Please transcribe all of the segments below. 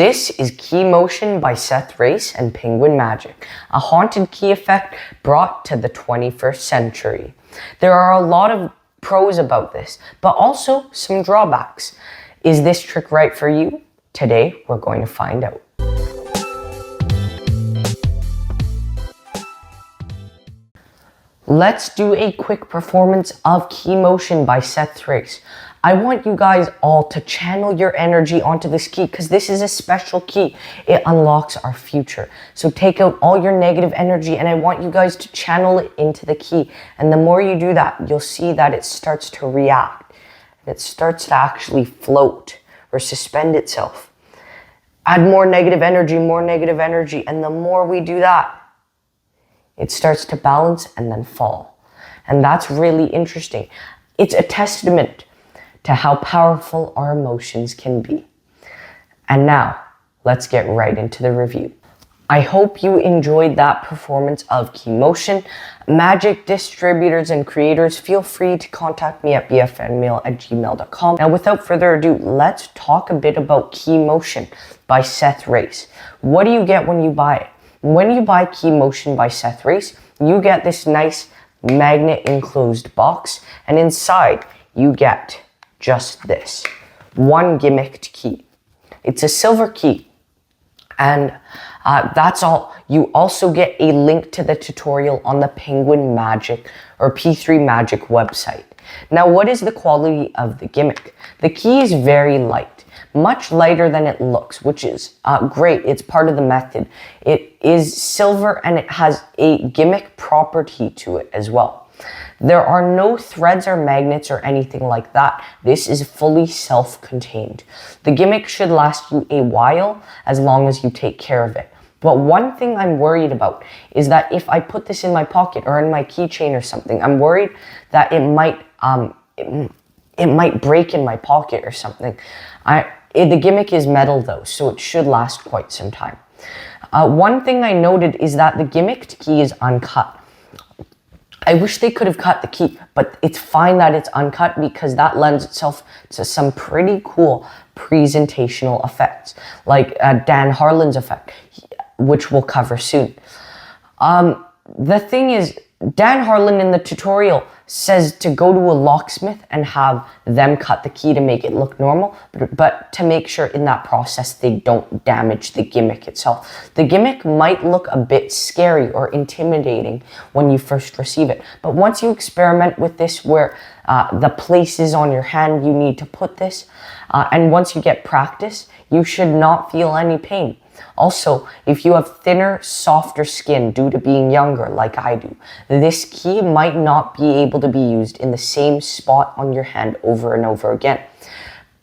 This is Key Motion by Seth and Penguin Magic, a haunted key effect brought to the 21st century. There are a lot of pros about this, but also some drawbacks. Is this trick right for you? Today, we're going to find out. Let's do a quick performance of Key Motion by Seth. I want you guys all to channel your energy onto this key because this is a special key. It unlocks our future. So take out all your negative energy and I want you guys to channel it into the key. And the more you do that, you'll see that it starts to react. It starts to actually float or suspend itself. Add more negative energy, and the more we do that, it starts to balance and then fall. And that's really interesting. It's a testament to how powerful our emotions can be. And now, let's get right into the review. I hope you enjoyed that performance of Key Motion. Magic distributors and creators, feel free to contact me at bfnmail@gmail.com. Now, without further ado, let's talk a bit about Key Motion by Seth. What do you get when you buy it? When you buy Key Motion by Seth, you get this nice magnet enclosed box, and inside you get just this, one gimmicked key. It's a silver key, and that's all. You also get a link to the tutorial on the Penguin Magic or P3 Magic website. Now, what is the quality of the gimmick? The key is very light, much lighter than it looks, which is great. It's part of the method. It is silver and it has a gimmick property to it as well. There are no threads or magnets or anything like that. This is fully self-contained. The gimmick should last you a while as long as you take care of it. But one thing I'm worried about is that if I put this in my pocket or in my keychain or something, I'm worried that it might break in my pocket or something. The gimmick is metal though, so it should last quite some time. One thing I noted is that the gimmicked key is uncut. I wish they could have cut the key, but it's fine that it's uncut because that lends itself to some pretty cool presentational effects, like Dan Harlan's effect, which we'll cover soon. The thing is, Dan Harlan in the tutorial says to go to a locksmith and have them cut the key to make it look normal, but to make sure in that process they don't damage the gimmick itself. The gimmick might look a bit scary or intimidating when you first receive it, but once you experiment with this where the places on your hand you need to put this, and once you get practice, you should not feel any pain. Also, if you have thinner, softer skin due to being younger like I do, this key might not be able to be used in the same spot on your hand over and over again.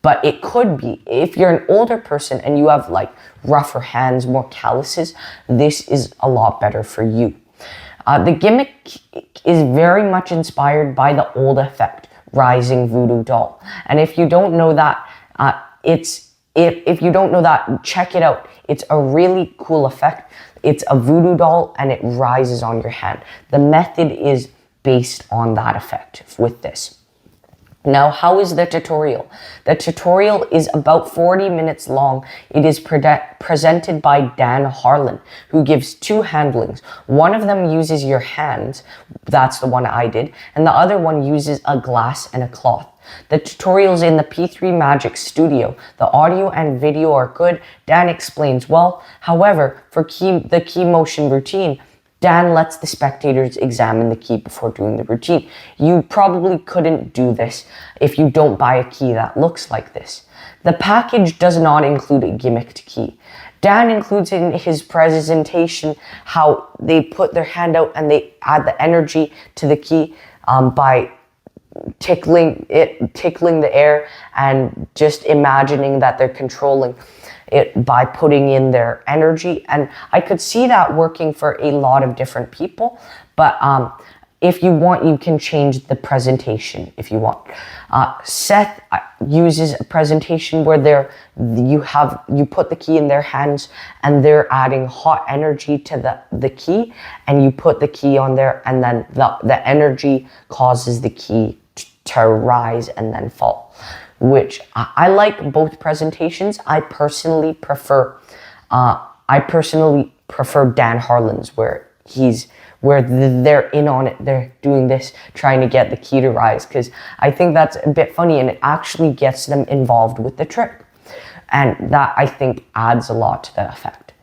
But it could be. If you're an older person and you have like rougher hands, more calluses, this is a lot better for you. The gimmick is very much inspired by the old effect, Rising Voodoo Doll. And if you don't know that, if you don't know that, check it out. It's a really cool effect. It's a voodoo doll and it rises on your hand. The method is based on that effect with this. Now, how is the tutorial? The tutorial is about 40 minutes long. It is presented by Dan Harlan, who gives two handlings. One of them uses your hands, that's the one I did, and the other one uses a glass and a cloth. The tutorial's in the P3 Magic studio. The audio and video are good. Dan explains well. However, for the key motion routine, Dan lets the spectators examine the key before doing the routine. You probably couldn't do this if you don't buy a key that looks like this. The package does not include a gimmicked key. Dan includes in his presentation how they put their hand out and they add the energy to the key by tickling the air and just imagining that they're controlling it by putting in their energy. And I could see that working for a lot of different people, but if you want, you can change the presentation if you want. Seth uses a presentation where you put the key in their hands and they're adding hot energy to the key, and you put the key on there and then the energy causes the key to rise and then fall. which I like both presentations. I personally prefer Dan Harlan's, where they're in on it. They're doing this, trying to get the key to rise, because I think that's a bit funny and it actually gets them involved with the trick. And that, I think, adds a lot to the effect.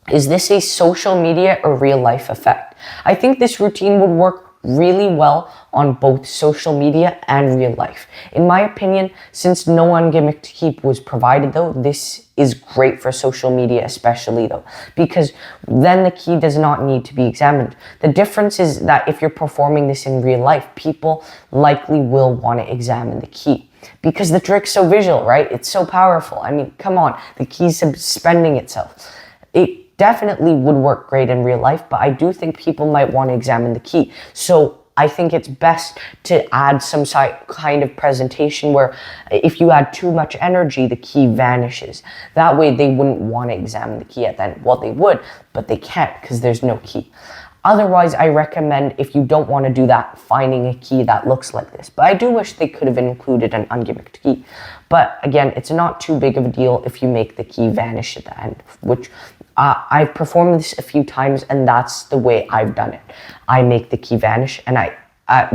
Is this a social media or real life effect? I think this routine would work really well on both social media and real life. In my opinion, since no ungimmicked key was provided though, this is great for social media especially though, because then the key does not need to be examined. The difference is that if you're performing this in real life, people likely will want to examine the key, because the trick's so visual, right? It's so powerful. I mean, come on, the key's suspending itself. It definitely would work great in real life, but I do think people might want to examine the key. So I think it's best to add some kind of presentation where if you add too much energy, the key vanishes. That way they wouldn't want to examine the key at the end. Well, they would, but they can't because there's no key. Otherwise, I recommend, if you don't want to do that, finding a key that looks like this. But I do wish they could have included an ungimmicked key. But again, it's not too big of a deal if you make the key vanish at the end, which I've performed this a few times, and that's the way I've done it. I make the key vanish, and I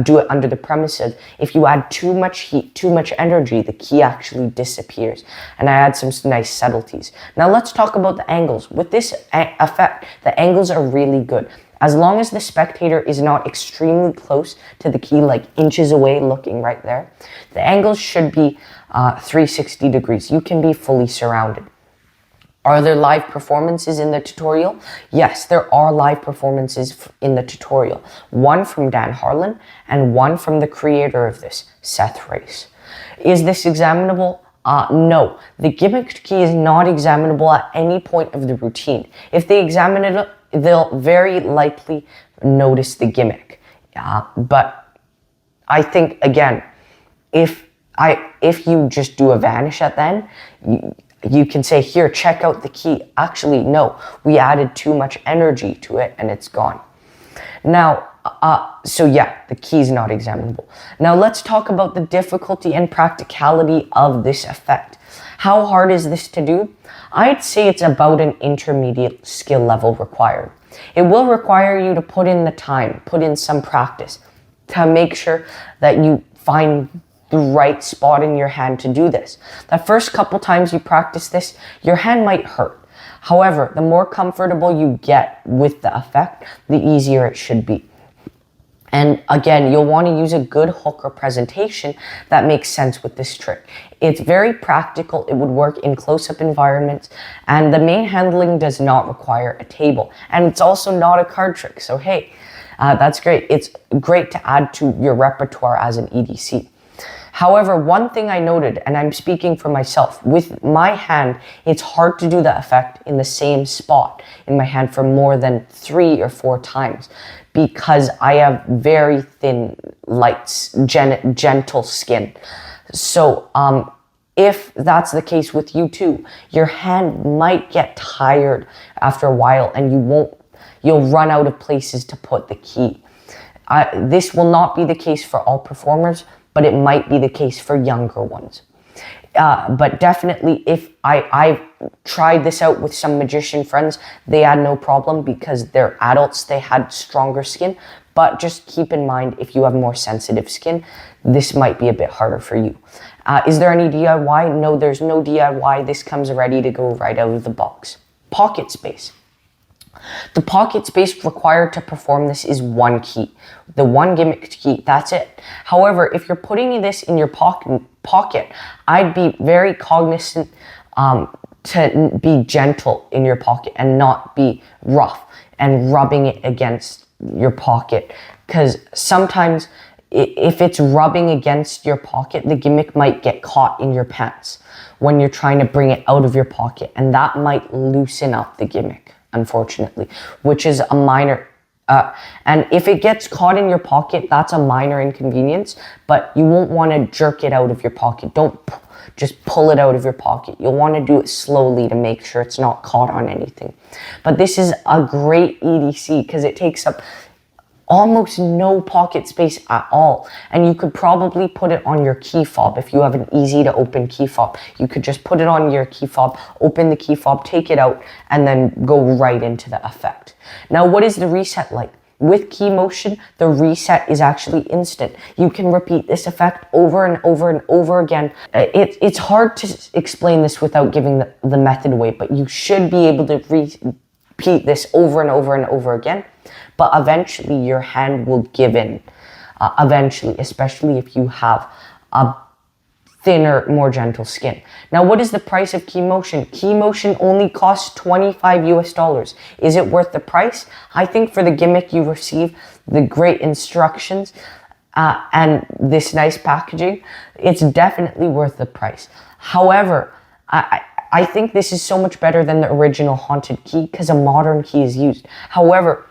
do it under the premise of if you add too much heat, too much energy, the key actually disappears. And I add some nice subtleties. Now let's talk about the angles. With this effect, the angles are really good. As long as the spectator is not extremely close to the key, like inches away looking right there, the angles should be 360 degrees. You can be fully surrounded. Are there live performances in the tutorial? Yes, there are live performances in the tutorial. One from Dan Harlan and one from the creator of this, Seth. Is this examinable? No. The gimmicked key is not examinable at any point of the routine. If they examine it, they'll very likely notice the gimmick. But I think, again, if you just do a vanish at the end, you can say, here, check out the key. Actually, no, we added too much energy to it and it's gone. Now, so yeah, the key is not examinable. Now let's talk about the difficulty and practicality of this effect. How hard is this to do? I'd say it's about an intermediate skill level required. It will require you to put in the time, put in some practice to make sure that you find the right spot in your hand to do this. The first couple times you practice this, your hand might hurt. However, the more comfortable you get with the effect, the easier it should be. And again, you'll want to use a good hook or presentation that makes sense with this trick. It's very practical. It would work in close-up environments, and the main handling does not require a table. And it's also not a card trick. So hey, that's great. It's great to add to your repertoire as an EDC. However, one thing I noted, and I'm speaking for myself, with my hand, it's hard to do the effect in the same spot in my hand for more than 3 or 4 times because I have very thin, light, gentle skin. So if that's the case with you too, your hand might get tired after a while and you'll run out of places to put the key. This will not be the case for all performers, but it might be the case for younger ones. But definitely, if I've tried this out with some magician friends, they had no problem because they're adults, they had stronger skin. But just keep in mind, if you have more sensitive skin, this might be a bit harder for you. Is there any DIY? No, there's no DIY. This comes ready to go right out of the box. Pocket space. The pocket space required to perform this is 1 key. The 1 gimmicked key, that's it. However, if you're putting this in your pocket, I'd be very cognizant to be gentle in your pocket and not be rough and rubbing it against your pocket. Because sometimes if it's rubbing against your pocket, the gimmick might get caught in your pants when you're trying to bring it out of your pocket, and that might loosen up the gimmick, unfortunately, which is a minor, and if it gets caught in your pocket, that's a minor inconvenience, but you won't want to jerk it out of your pocket. Don't just pull it out of your pocket. You'll want to do it slowly to make sure it's not caught on anything. But this is a great EDC because it takes up almost no pocket space at all. And you could probably put it on your key fob. If you have an easy to open key fob, you could just put it on your key fob, open the key fob, take it out, and then go right into the effect. Now, what is the reset like? With key motion, the reset is actually instant. You can repeat this effect over and over and over again. It's hard to explain this without giving the method away, but you should be able to repeat this over and over and over again. But eventually your hand will give in. Eventually, especially if you have a thinner, more gentle skin. Now, what is the price of key motion? Key motion only costs $25 US. Is it worth the price? I think for the gimmick you receive, the great instructions, and this nice packaging, it's definitely worth the price. However, I think this is so much better than the original haunted key because a modern key is used. However,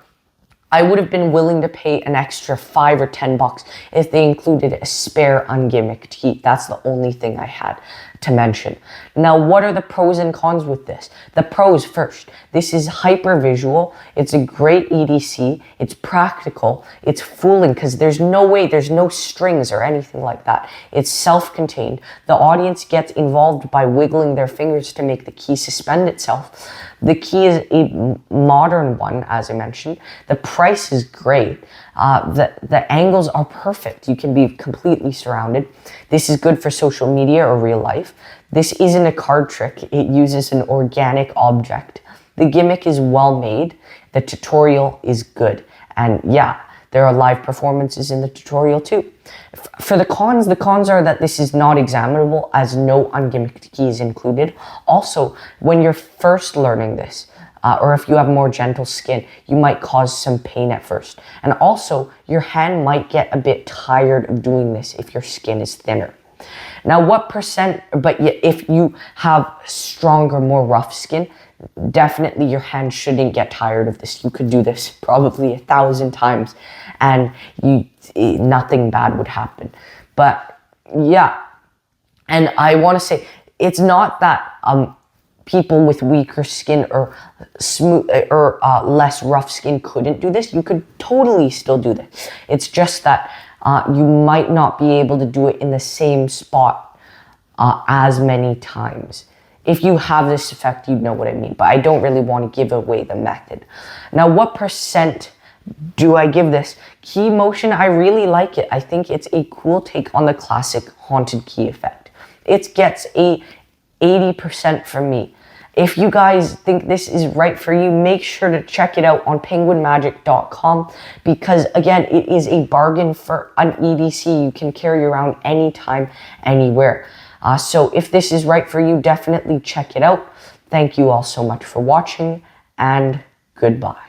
I would have been willing to pay an extra $5 or $10 if they included a spare ungimmicked key. That's the only thing I had to mention. Now, what are the pros and cons with this? The pros first. This is hyper visual. It's a great EDC. It's practical. It's fooling because there's no strings or anything like that. It's self-contained. The audience gets involved by wiggling their fingers to make the key suspend itself. The key is a modern one, as I mentioned. The price is great. The angles are perfect. You can be completely surrounded. This is good for social media or real life. This isn't a card trick. It uses an organic object. The gimmick is well made. The tutorial is good. And yeah, there are live performances in the tutorial too. For the cons are that this is not examinable as no ungimmicked key is included. Also, when you're first learning this, or if you have more gentle skin, you might cause some pain at first. And also, your hand might get a bit tired of doing this if your skin is thinner. Now, but if you have stronger, more rough skin, definitely your hand shouldn't get tired of this. You could do this probably 1,000 times and nothing bad would happen. But yeah, and I want to say, it's not that people with weaker skin or smooth or less rough skin couldn't do this. You could totally still do this. It's just that you might not be able to do it in the same spot as many times. If you have this effect, you know what I mean. But I don't really want to give away the method. Now, what percent do I give this? Key motion, I really like it. I think it's a cool take on the classic haunted key effect. It gets a 80% from me. If you guys think this is right for you, make sure to check it out on penguinmagic.com because, again, it is a bargain for an EDC you can carry around anytime, anywhere. So if this is right for you, definitely check it out. Thank you all so much for watching, and goodbye.